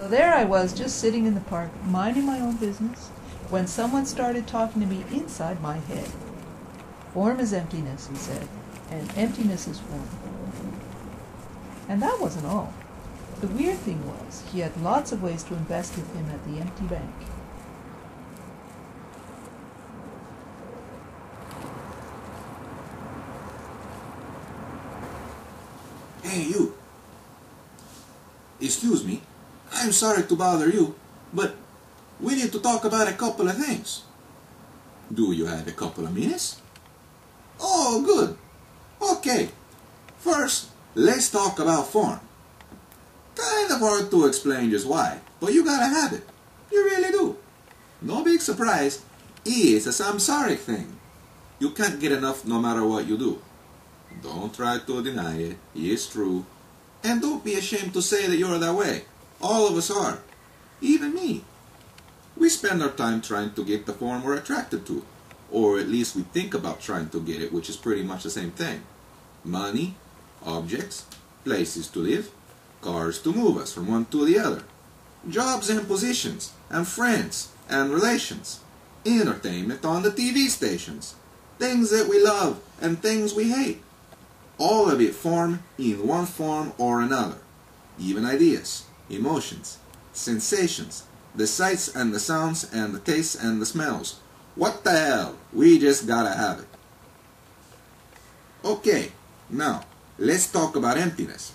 So there I was, just sitting in the park, minding my own business, when someone started talking to me inside my head. Form is emptiness, he said, and emptiness is form. And that wasn't all. The weird thing was, he had lots of ways to invest with him at the empty bank. Hey, you. Excuse me. I'm sorry to bother you, but we need to talk about a couple of things. Do you have a couple of minutes? Oh, good. Okay. First, let's talk about form. Kind of hard to explain just why, but you gotta have it. You really do. No big surprise. It's a samsaric thing. You can't get enough no matter what you do. Don't try to deny it. It's true. And don't be ashamed to say that you're that way. All of us are. Even me. We spend our time trying to get the form we're attracted to. Or at least we think about trying to get it, which is pretty much the same thing. Money, objects, places to live, cars to move us from one to the other, jobs and positions, and friends and relations, entertainment on the TV stations, things that we love and things we hate. All of it form in one form or another. Even ideas, emotions, sensations, the sights and the sounds and the tastes and the smells. What the hell? We just gotta have it. Okay, now, let's talk about emptiness,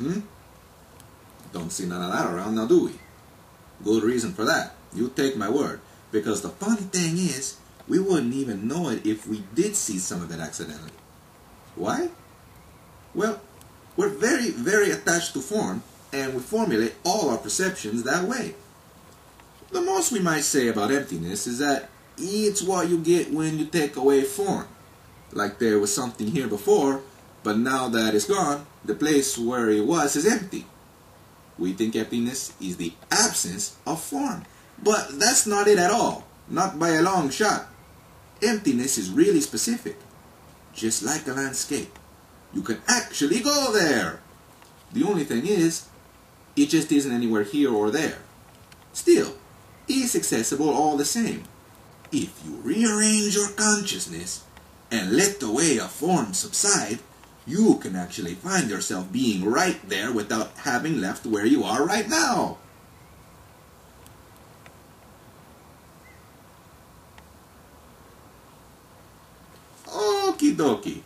Don't see none of that around now, do we? Good reason for that. You take my word. Because the funny thing is, we wouldn't even know it if we did see some of it accidentally. Why? Well, we're very, very attached to form, and we formulate all our perceptions that way. The most we might say about emptiness is that it's what you get when you take away form. Like there was something here before, but now that it's gone, the place where it was is empty. We think emptiness is the absence of form. But that's not it at all. Not by a long shot. Emptiness is really specific. Just like a landscape. You can actually go there. The only thing is, it just isn't anywhere here or there. Still, it's accessible all the same. If you rearrange your consciousness and let the way of form subside, you can actually find yourself being right there without having left where you are right now. Okie dokie.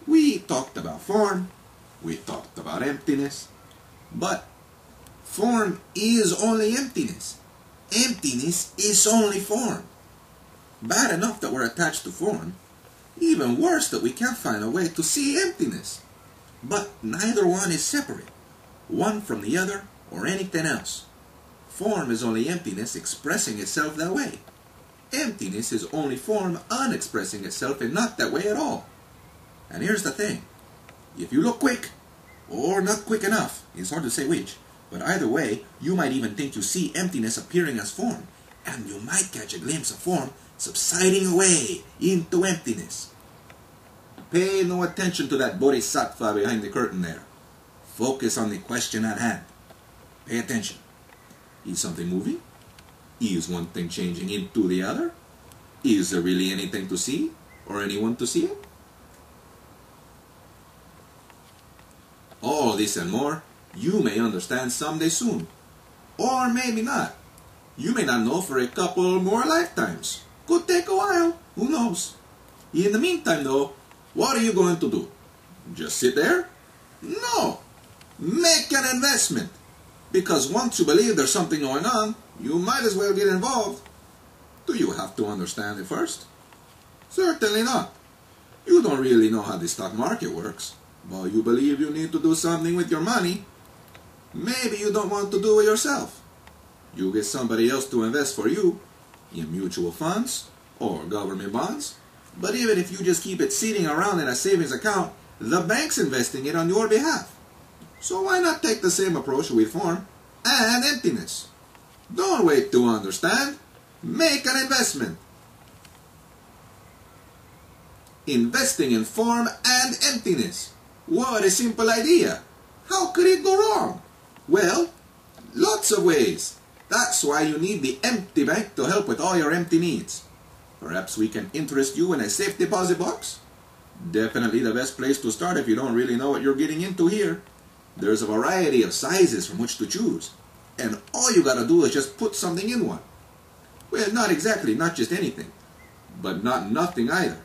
We talked about form, we talked about emptiness, but form is only emptiness. Emptiness is only form. Bad enough that we're attached to form, even worse that we can't find a way to see emptiness. But neither one is separate, one from the other or anything else. Form is only emptiness expressing itself that way. Emptiness is only form unexpressing itself and not that way at all. And here's the thing. If you look quick, or not quick enough, it's hard to say which, but either way, you might even think you see emptiness appearing as form, and you might catch a glimpse of form subsiding away into emptiness. Pay no attention to that bodhisattva behind the curtain there. Focus on the question at hand. Pay attention. Is something moving? Is one thing changing into the other? Is there really anything to see, or anyone to see it? All this and more, you may understand someday soon. Or maybe not. You may not know for a couple more lifetimes. Could take a while. Who knows? In the meantime, though, what are you going to do? Just sit there? No. Make an investment. Because once you believe there's something going on, you might as well get involved. Do you have to understand it first? Certainly not. You don't really know how the stock market works. But you believe you need to do something with your money. Maybe you don't want to do it yourself. You get somebody else to invest for you in mutual funds or government bonds. But even if you just keep it sitting around in a savings account, the bank's investing it on your behalf. So why not take the same approach with form and emptiness? Don't wait to understand. Make an investment. Investing in form and emptiness. What a simple idea. How could it go wrong? Well, lots of ways. That's why you need the empty bank to help with all your empty needs. Perhaps we can interest you in a safe deposit box? Definitely the best place to start if you don't really know what you're getting into here. There's a variety of sizes from which to choose, and all you gotta do is just put something in one. Well, not exactly, not just anything, but not nothing either.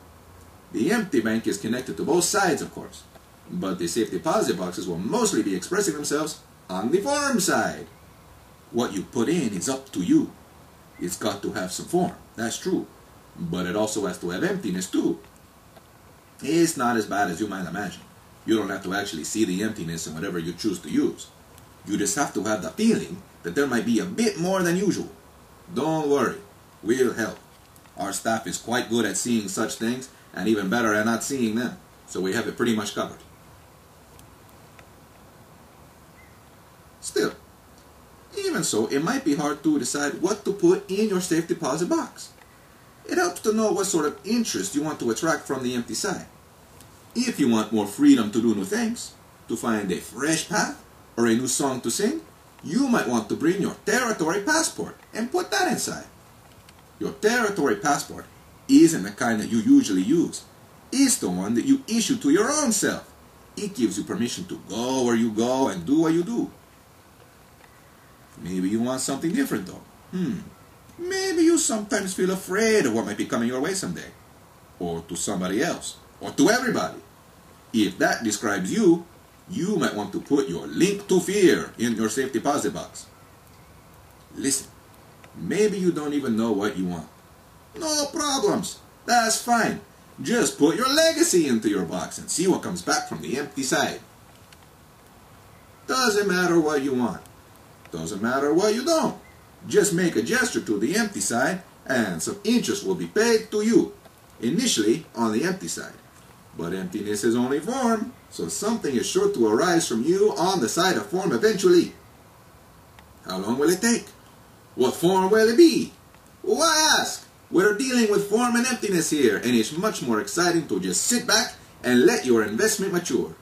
The empty bank is connected to both sides, of course, but the safe deposit boxes will mostly be expressing themselves on the form side. What you put in is up to you. It's got to have some form, that's true, but it also has to have emptiness too. It's not as bad as you might imagine. You don't have to actually see the emptiness in whatever you choose to use. You just have to have the feeling that there might be a bit more than usual. Don't worry, we'll help. Our staff is quite good at seeing such things, and even better at not seeing them, so we have it pretty much covered. Still, even so, it might be hard to decide what to put in your safe deposit box. It helps to know what sort of interest you want to attract from the empty side. If you want more freedom to do new things, to find a fresh path, or a new song to sing, you might want to bring your territory passport and put that inside. Your territory passport isn't the kind that you usually use. It's the one that you issue to your own self. It gives you permission to go where you go and do what you do. Maybe you want something different though. Maybe you sometimes feel afraid of what might be coming your way someday. Or to somebody else. Or to everybody. If that describes you, you might want to put your link to fear in your safe deposit box. Listen, maybe you don't even know what you want. No problems. That's fine. Just put your legacy into your box and see what comes back from the empty side. Doesn't matter what you want. Doesn't matter what you don't. Just make a gesture to the empty side and some interest will be paid to you. Initially on the empty side. But emptiness is only form, so something is sure to arise from you on the side of form eventually. How long will it take? What form will it be? Why ask? We're dealing with form and emptiness here, and it's much more exciting to just sit back and let your investment mature.